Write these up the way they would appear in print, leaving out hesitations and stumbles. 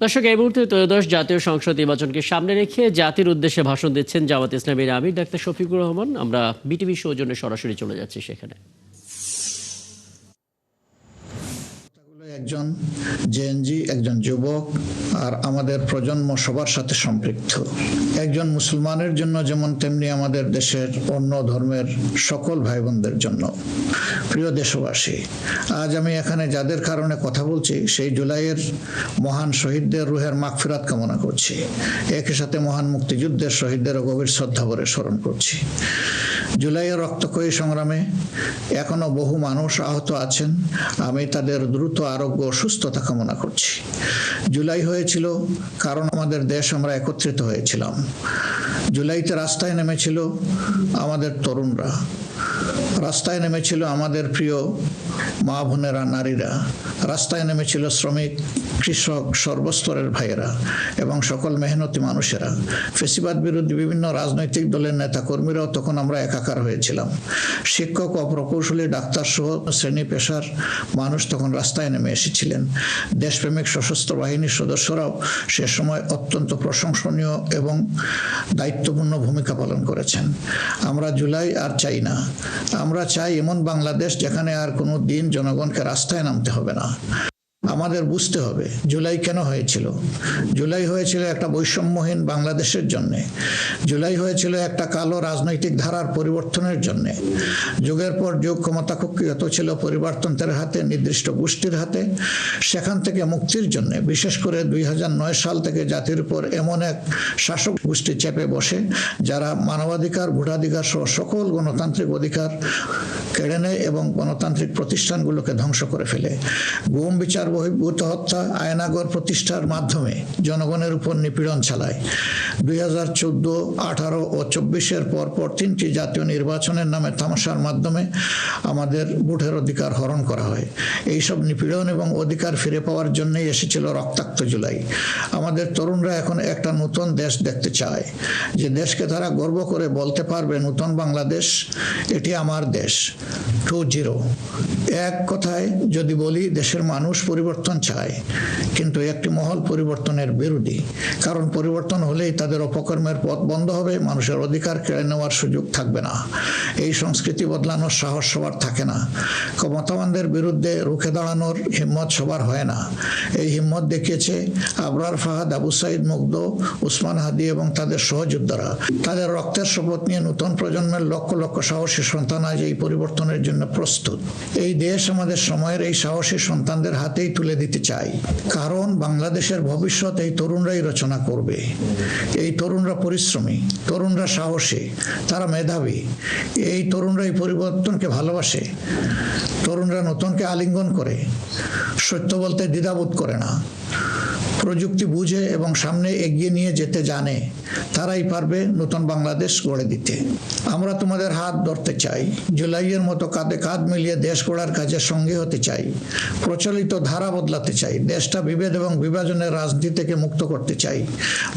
দর্শক, এই মুহূর্তে ত্রয়োদশ জাতীয় সংসদ নির্বাচনকে সামনে রেখে জাতির উদ্দেশ্যে ভাষণ দিচ্ছেন জামাত ইসলামীর আমির ডাক্তার শফিকুর রহমান। আমরা বিটিভি সৌজন্যে সরাসরি চলে যাচ্ছি সেখানে। একজন জেএনজি, একজন যুবক আর আমাদের প্রজন্ম সবার সাথে সম্পৃক্ত। একজন মুসলমানের জন্য যেমন তেমনি আমাদের দেশের অন্য ধর্মের সকল ভাই বোনদের জন্য। প্রিয় দেশবাসী, আজ আমি এখানে যাদের কারণে কথা বলছি সেই জুলাইয়ের মহান শহীদদের রুহের মাগফিরাত কামনা করছি। একই সাথে মহান মুক্তিযুদ্ধের শহীদদেরও গভীর শ্রদ্ধা ভরে স্মরণ করছি। জুলাইয়ের রক্তক্ষয়ী সংগ্রামে এখনো বহু মানুষ আহত আছেন। আমি তাদের দ্রুত আরোগ্য ও সুস্থতা কামনা করছি। জুলাই হয়েছিল কারণ আমাদের দেশ আমরা একত্রিত হয়েছিলাম। জুলাইতে রাস্তায় নেমেছিল আমাদের তরুণরা, রাস্তায় নেমেছিল আমাদের প্রিয় মা বোনেরা, নারীরা, রাস্তায় নেমেছিল শ্রমিক, কৃষক, সর্বস্তরের ভাইয়েরা এবং সকল মেহনতি মানুষেরা। ফেসিবাদ বিরোধী বিভিন্ন রাজনৈতিক দলের নেতা কর্মীরাও তখন আমরা একাকার হয়েছিলাম। শিক্ষক ও প্রকৌশলী, ডাক্তার সহ শ্রেণী পেশার মানুষ তখন রাস্তায় নেমে এসেছিলেন। দেশপ্রেমিক সশস্ত্র বাহিনীর সদস্যরাও সে সময় অত্যন্ত প্রশংসনীয় এবং দায়িত্বপূর্ণ ভূমিকা পালন করেছেন। আমরা জুলাই আর চাই না। আমরা চাই এমন বাংলাদেশ যেখানে আর কোনো দিন জনগণকে রাস্তায় নামতে হবে না। আমাদের বুঝতে হবে জুলাই কেন হয়েছিল। জুলাই হয়েছিল একটা বৈষম্যহীন বাংলাদেশের জন্যে। জুলাই হয়েছিল একটা কালো রাজনৈতিক ধারার পরিবর্তনের জন্যে। যুগের পর যুগ ক্ষমতা কুক্ষিগত ছিল পরিবারতন্ত্রের হাতে, নির্দিষ্ট গোষ্ঠীর হাতে। সেখান থেকে মুক্তির জন্যে বিশেষ করে 2009 সাল থেকে জাতির উপর এমন এক শাসক গোষ্ঠী চেপে বসে যারা মানবাধিকার, ভোটাধিকার সহ সকল গণতান্ত্রিক অধিকার কেড়ে নেয় এবং গণতান্ত্রিক প্রতিষ্ঠানগুলোকে ধ্বংস করে ফেলে। গুম, বিচার বহির্ভূত হত্যা, আয়নাগর প্রতিষ্ঠার মাধ্যমে জনগণের উপর নিপীড়ন চালায়। 2014, 18 ও 24-এর পরপর 3টি জাতীয় নির্বাচনের নামে তামাশার মাধ্যমে আমাদের ভোটের অধিকার হরণ করা হয়। এইসব নিপীড়ন এবং অধিকার ফিরে পাওয়ার জন্যই এসেছিল রক্তাক্ত জুলাই। আমাদের তরুণরা এখন একটা নতুন দেশ দেখতে চায়, যে দেশকে তারা গর্ব করে বলতে পারবে নতুন বাংলাদেশ, এটি আমার দেশ 2.0। এক কথায় যদি বলি, দেশের মানুষ পরিবর্তন চায়, কিন্তু একটি মহল পরিবর্তনের বিরোধী। কারণ পরিবর্তন হলেই তাদের অপকর্মের পথ বন্ধ হবে, মানুষের অধিকার কেড়ে নেওয়ার সুযোগ থাকবে না। এই সংস্কৃতি বদলানোর সাহস সবার থাকে না। ক্ষমতাবানদের বিরুদ্ধে রুখে দাঁড়ানোর হিম্মত সবার হয় না। এই হিম্মত দেখিয়েছে আবরার, ফাহাদ, আবু সাইদ, মুগ্ধ, উসমান হাদি এবং তাদের সহযোদ্ধারা। তাদের রক্তের শপথ নিয়ে নতুন প্রজন্মের লক্ষ লক্ষ সাহসী সন্তান আজ এই পরিবর্তনের জন্য প্রস্তুত। এই দেশ আমাদের সময়ের এই সাহসী সন্তানদের হাতেই তুলে দিতে চাই। কারণ বাংলাদেশের ভবিষ্যৎ এই তরুণরাই রচনা করবে। এই তরুণরা পরিশ্রমী, তরুণরা সাহসী, তারা মেধাবী। এই তরুণরা এই পরিবর্তনকে ভালোবাসে। তরুণরা নতুনকে আলিঙ্গন করে, সত্য বলতে দ্বিধাবোধ করে না, প্রযুক্তি বুঝে এবং সামনে এগিয়ে নিয়ে যেতে জানে। তারাই পারবে নতুন বাংলাদেশ গড়ে দিতে। আমরা তোমাদের হাত ধরতে চাই। জুলাইয়ের মতো কাঁধে কাঁধ মিলিয়ে দেশ গড়ার কাজে সঙ্গী হতে চাই। প্রচলিত ধারা বদলাতে চাই। দেশটা বিভেদ এবং বিভাজনের রাজনীতি থেকে মুক্ত করতে চাই।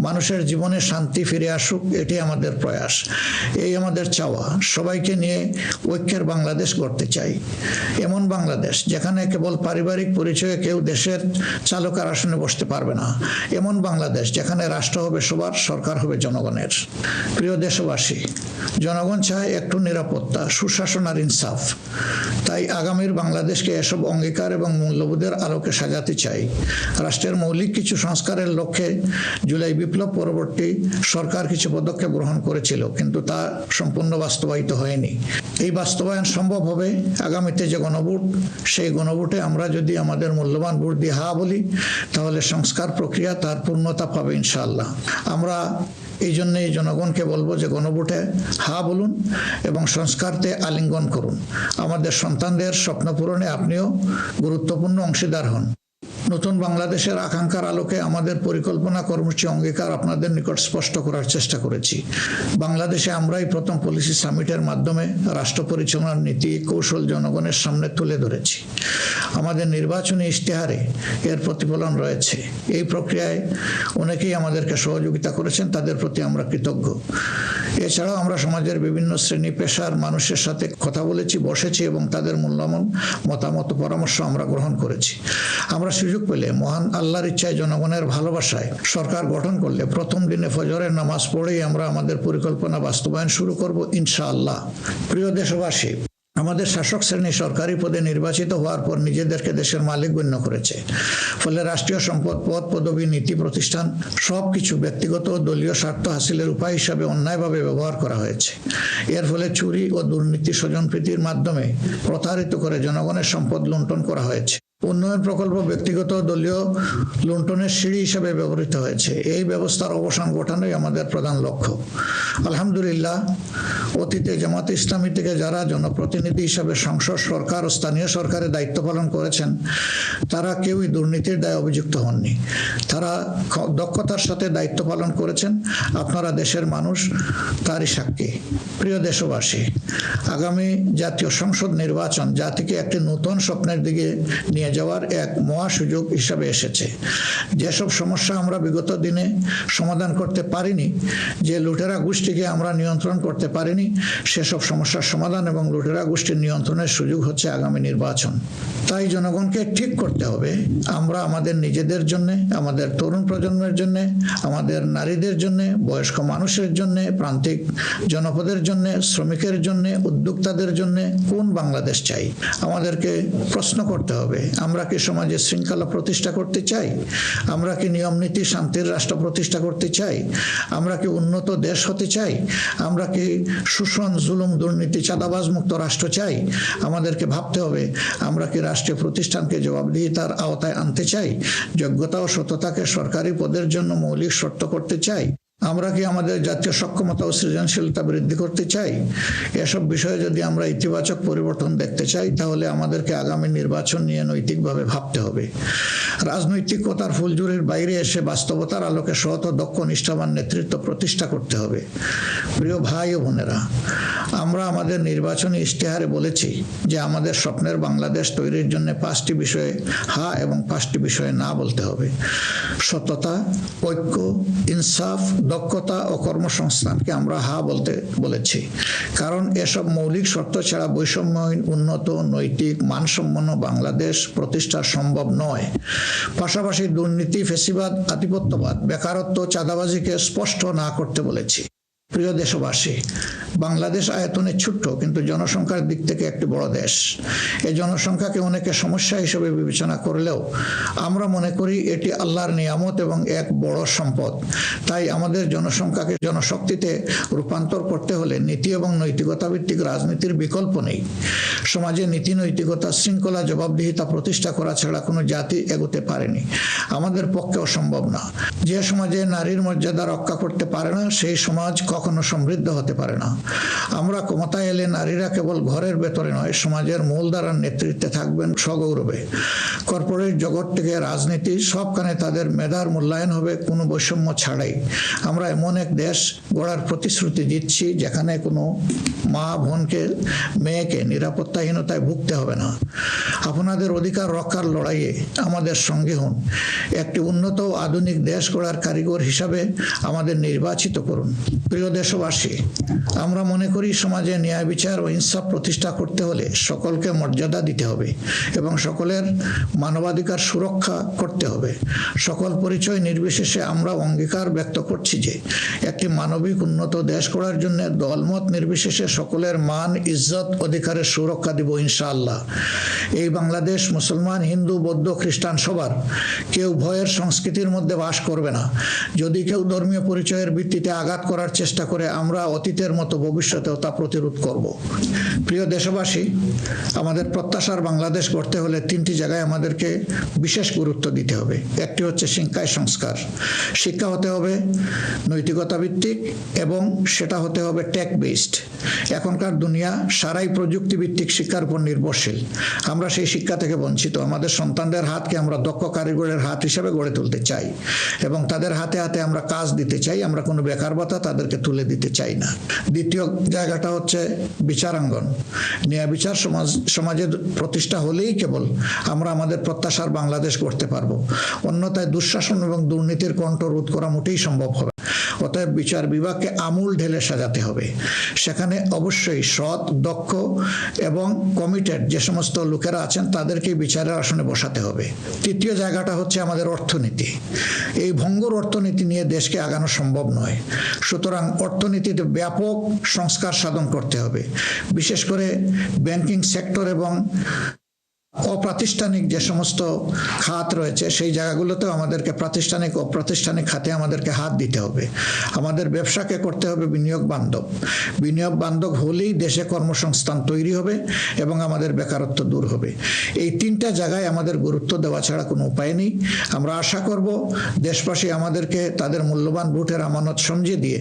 মানুষের জীবনে শান্তি ফিরে আসুক, এটি আমাদের প্রয়াস, এই আমাদের চাওয়া। সবাইকে নিয়ে ঐক্যের বাংলাদেশ গড়তে চাই। এমন বাংলাদেশ যেখানে কেবল পারিবারিক পরিচয়ে কেউ দেশের চালকের আসনে বসতে পারবে না। এমন বাংলাদেশ যেখানে রাষ্ট্র হবে সবার, সরকার হবে জনগণের। প্রিয় দেশবাসী, জনগণ চায় একটু নিরাপত্তা, সুশাসন আর ইনসাফ। তাই আগামীর বাংলাদেশকে এসব অঙ্গীকার এবং মূল্যবোধের আলোকে সাজাতে চাই। রাষ্ট্রের মৌলিক কিছু সংস্কারের লক্ষ্যে জুলাই বিপ্লব পরবর্তী সরকার কিছু পদক্ষেপ গ্রহণ করেছিল, কিন্তু তা সম্পূর্ণ বাস্তবায়িত হয়নি। এই বাস্তবায়ন সম্ভব হবে আগামীতে যে গণভোট, সেই গণভোটে আমরা যদি আমাদের মূল্যবান ভোট দিয়ে হা বলি, তাহলে সংস্কার প্রক্রিয়া তার পূর্ণতা পাবে ইনশাআল্লাহ। আমরা এই জন্যই জনগণকে বলবো যে গণভোটে হা বলুন এবং সংস্কারতে আলিঙ্গন করুন। আমাদের সন্তানদের স্বপ্ন পূরণে আপনিও গুরুত্বপূর্ণ অংশীদার হন। নতুন বাংলাদেশের আকাঙ্ক্ষার আলোকে আমাদের পরিকল্পনা, কর্মসূচি, অঙ্গীকার আপনাদের নিকট স্পষ্ট করার চেষ্টা করেছি। বাংলাদেশে আমরাই প্রথম পলিসি সামিটের মাধ্যমে রাষ্ট্র পরিচালনার নীতি কৌশল জনগণের সামনে তুলে ধরেছি। আমাদের নির্বাচনী ইশতেহারে এর প্রতিফলন রয়েছে। এই প্রক্রিয়ায় অনেকেই আমাদেরকে সহযোগিতা করেছেন, তাদের প্রতি আমরা কৃতজ্ঞ। এছাড়াও আমরা সমাজের বিভিন্ন শ্রেণী পেশার মানুষের সাথে কথা বলেছি, বসেছি এবং তাদের মূল্যবান মতামত, পরামর্শ আমরা গ্রহণ করেছি। আমরা সুযোগ সুযোগ পেলে, মহান আল্লাহর ইচ্ছায়, জনগণের ভালোবাসায় সরকার গঠন করলে প্রথম দিনে ফজরের নামাজ পড়েই আমরা আমাদের পরিকল্পনা বাস্তবায়ন শুরু করব ইনশাআল্লাহ। প্রিয় দেশবাসী, আমাদের শাসক শ্রেণী সরকারি পদে নির্বাচিত হওয়ার পর নিজেদেরকে দেশের মালিক গণ্য করেছে। ফলে রাষ্ট্রীয় সম্পদ, পদ, পদবি, নীতি, প্রতিষ্ঠান সবকিছু ব্যক্তিগত ও দলীয় স্বার্থ হাসিলের উপায় হিসাবে অন্যায়ভাবে ব্যবহার করা হয়েছে। এর ফলে চুরি ও দুর্নীতি, স্বজনপ্রীতির মাধ্যমে প্রতারিত করে জনগণের সম্পদ লুণ্ঠন করা হয়েছে। উন্নয়ন প্রকল্প ব্যক্তিগত দলীয় লুণ্ঠনের সিঁড়ি হিসেবে ব্যবহৃত হয়েছে। এই ব্যবস্থার অবসান ঘটানোই আমাদের প্রধান লক্ষ্য। আলহামদুলিল্লাহ, অতীতে জামাত ইসলামী থেকে যারা জনপ্রতিনিধি হিসাবে সংসদ, সরকার ও স্থানীয় সরকারের দায়িত্ব পালন করেছেন, তারা কেউই দুর্নীতির দায়ে অভিযুক্ত হননি। তারা দক্ষতার সাথে দায়িত্ব পালন করেছেন। আপনারা দেশের মানুষ, তারই সাক্ষী। প্রিয় দেশবাসী, আগামী জাতীয় সংসদ নির্বাচন জাতিকে একটি নতুন স্বপ্নের দিকে নিয়ে যাওয়ার এক মহা সুযোগ হিসাবে এসেছে। যেসব সমস্যা আমরা বিগত দিনে সমাধান করতে পারিনি, যে লুটেরা গোষ্ঠীকে আমরা নিয়ন্ত্রণ করতে পারিনি, সেসব সমস্যার সমাধান এবং লুটেরা গোষ্ঠীর নিয়ন্ত্রণের সুযোগ হচ্ছে আগামী নির্বাচন। তাই জনগণকে ঠিক করতে হবে, আমরা আমাদের নিজেদের জন্য, আমাদের তরুণ প্রজন্মের জন্য, আমাদের নারীদের জন্য, বয়স্ক মানুষের জন্য, প্রান্তিক জনপদের জন্য, শ্রমিকের জন্য, উদ্যোক্তাদের জন্য কোন বাংলাদেশ চাই। আমাদেরকে প্রশ্ন করতে হবে, আমরা কি সমাজে শৃঙ্খলা প্রতিষ্ঠা করতে চাই? আমরা কি নিয়ম নীতি, শান্তির রাষ্ট্র প্রতিষ্ঠা করতে চাই? আমরা কি উন্নত দেশ হতে চাই? আমরা কি শোষণ, জুলুম, দুর্নীতি, চাঁদাবাজ মুক্ত রাষ্ট্র চাই? আমাদেরকে ভাবতে হবে, আমরা কি রাষ্ট্রীয় প্রতিষ্ঠানকে জবাবদিহিতার আওতায় আনতে চাই? যোগ্যতা ও সততাকে সরকারি পদের জন্য মৌলিক শর্ত করতে চাই? আমরা কি আমাদের জাতীয় সক্ষমতা ও সৃজনশীলতা বৃদ্ধি করতে চাই? এসব বিষয়ে যদি আমরা ইতিবাচক পরিবর্তন দেখতে চাই, তাহলে আমাদেরকে আগামী নির্বাচন নিয়ে নৈতিকভাবে ভাবতে হবে। রাজনৈতিকতার ফুলঝুরির বাইরে এসে বাস্তবতার আলোকে সৎ ও দক্ষ নিষ্ঠাবান নেতৃত্ব প্রতিষ্ঠা করতে হবে। প্রিয় ভাই ও বোনেরা, আমরা আমাদের নির্বাচনী ইশতেহারে বলেছি যে আমাদের স্বপ্নের বাংলাদেশ তৈরির জন্য 5টি বিষয়ে হা এবং 5টি বিষয়ে না বলতে হবে। সততা, ঐক্য, ইনসাফ, দক্ষতা ও কর্মসংস্থানকে আমরা হা বলতে বলেছি। কারণ এসব মৌলিক শর্ত ছাড়া বৈষম্যহীন, উন্নত, নৈতিক, মানসম্পন্ন বাংলাদেশ প্রতিষ্ঠা সম্ভব নয়। পাশাপাশি দুর্নীতি, ফ্যাসিবাদ, আধিপত্যবাদ, বেকারত্ব, চাঁদাবাজিকে স্পষ্ট না করতে বলেছি। প্রিয় দেশবাসী, বাংলাদেশ আয়তনে ছোট্ট কিন্তু জনসংখ্যার দিক থেকে একটি বড় দেশ। এই জনসংখ্যাকে অনেকে সমস্যা হিসেবে বিবেচনা করলেও আমরা মনে করি এটি আল্লাহর নিয়ামত এবং এক বড় সম্পদ। তাই আমাদের জনসংখ্যাকে জনশক্তিতে রূপান্তর করতে হলে নীতি এবং নৈতিকতা ভিত্তিক রাজনীতির বিকল্প নেই। সমাজে নীতি, নৈতিকতা, শৃঙ্খলা, জবাবদিহিতা প্রতিষ্ঠা করা ছাড়া কোনো জাতি এগোতে পারেনি, আমাদের পক্ষেও সম্ভব না। যে সমাজে নারীর মর্যাদা রক্ষা করতে পারে না, সেই সমাজ কখনো সমৃদ্ধ হতে পারে না। আমরা ক্ষমতায় এলে নারীরা কেবল ঘরের ভেতরে নয়, সমাজের মূলধারার নেতৃত্বে থাকবেন সগৌরবে। কর্পোরেট জগৎ থেকে রাজনীতি, সবখানে তাদের মেধার মূল্যায়ন হবে কোনো বৈষম্য ছাড়াই। আমরা এমন এক দেশ গড়ার প্রতিশ্রুতি দিচ্ছি যেখানে কোনো মা, বোনকে, মেয়েকে নিরাপত্তাহীনতায় ভুগতে হবে না। আপনাদের অধিকার রক্ষার লড়াইয়ে আমাদের সঙ্গে হন। একটি উন্নত ও আধুনিক দেশ গড়ার কারিগর হিসাবে আমাদের নির্বাচিত করুন। প্রিয় দেশবাসী, আমরা মনে করি সমাজে ন্যায় বিচার ও ইনসাফ প্রতিষ্ঠা করতে হলে সকলকে মর্যাদা দিতে হবে এবং সকলের মানবাধিকার সুরক্ষা করতে হবে। সকল পরিচয় নির্বিশেষে আমরা অঙ্গীকার ব্যক্ত করছি যে একটি মানবিক উন্নত দেশ গড়ার জন্য দলমত নির্বিশেষে সকলের মান, ইজ্জত, অধিকারের সুরক্ষা দিব ইনশাআল্লাহ। এই বাংলাদেশ মুসলমান, হিন্দু, বৌদ্ধ, খ্রিস্টান সবার। কেউ ভয়ের সংস্কৃতির মধ্যে বাস করবে না। যদি কেউ ধর্মীয় পরিচয়ের ভিত্তিতে আঘাত করার চেষ্টা করে, আমরা অতীতের মতো ভবিষ্যতেও তা প্রতিরোধ করব। প্রিয় দেশবাসী, আমাদের প্রত্যাশার বাংলাদেশ গড়তে হলে 3টি জায়গায় আমাদেরকে বিশেষ গুরুত্ব দিতে হবে। একটি হচ্ছে শিক্ষায় সংস্কার। শিক্ষা হতে হবে নৈতিকতা ভিত্তিক এবং সেটা হতে হবে টেক বেসড। এখনকার দুনিয়া সারাই প্রযুক্তি ভিত্তিক শিক্ষার উপর নির্ভরশীল। আমরা সেই শিক্ষা থেকে বঞ্চিত। আমাদের সন্তানদের হাতকে আমরা দক্ষ কারিগরের হাত হিসেবে গড়ে তুলতে চাই এবং তাদের হাতে হাতে আমরা কাজ দিতে চাই। আমরা কোনো বেকার ভাতা তাদেরকে তুলে দিতে চাই না। দ্বিতীয় জায়গাটা হচ্ছে বিচারাঙ্গন। ন্যায় বিচার সমাজে প্রতিষ্ঠা হলেই কেবল আমরা আমাদের প্রত্যাশার বাংলাদেশ গড়তে পারবো। অন্যথায় দুঃশাসন এবং দুর্নীতির কণ্ঠ রোধ করা মোটেই সম্ভব হবে। অতএব বিচার বিভাগকে আমূল ঢেলে সাজাতে হবে। সেখানে অবশ্যই সৎ, দক্ষ এবং কমিটেড যে সমস্ত লোকেরা আছেন তাদেরকে বিচারের আসনে বসাতে হবে। তৃতীয় জায়গাটা হচ্ছে আমাদের অর্থনীতি। এই ভঙ্গুর অর্থনীতি নিয়ে দেশকে আগানো সম্ভব নয়। সুতরাং অর্থনীতিতে ব্যাপক সংস্কার সাধন করতে হবে। বিশেষ করে ব্যাংকিং সেক্টর এবং অপ্রাতিষ্ঠানিক যে সমস্ত খাত রয়েছে সেই জায়গাগুলোতেও আমাদেরকে প্রাতিষ্ঠানিক ও অপ্রাতিষ্ঠানিক খাতে আমাদেরকে হাত দিতে হবে। আমাদের ব্যবসাকে করতে হবে বিনিয়োগ বান্ধব। বিনিয়োগ বান্ধব হলেই দেশে কর্মসংস্থান তৈরি হবে এবং আমাদের বেকারত্ব দূর হবে। এই তিনটা জায়গায় আমাদের গুরুত্ব দেওয়া ছাড়া কোনো উপায় নেই। আমরা আশা করব দেশবাসী আমাদেরকে তাদের মূল্যবান ভোটের আমানত সমঝে দিয়ে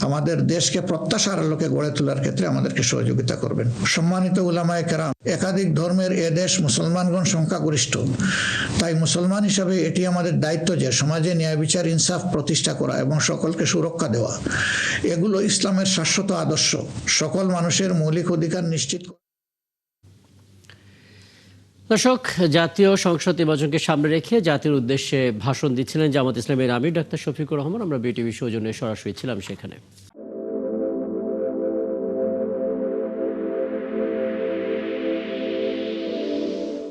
আমাদের দেশকে প্রত্যাশার আলোকে গড়ে তোলার ক্ষেত্রে আমাদেরকে সহযোগিতা করবেন। সম্মানিত উলামায়ে কেরাম, একাধিক ধর্মের এ দেশ মুসলমানগণ সংখ্যাগরিষ্ঠ। তাই মুসলমান হিসাবে এটি আমাদের দায়িত্ব যে সমাজে ন্যায় বিচার ইনসাফ প্রতিষ্ঠা করা এবং সকলকে সুরক্ষা দেওয়া। এগুলো ইসলামের শাশ্বত আদর্শ। সকল মানুষের মৌলিক অধিকার নিশ্চিত। দর্শক, জাতীয় সংসদ নির্বাচনকে সামনে রেখে জাতির উদ্দেশ্যে ভাষণ দিচ্ছিলেন জামাত ইসলামের আমির ডাক্তার শফিকুর রহমান। আমরা বিটিভি সৌজন্যে সরাসরি ছিলাম সেখানে।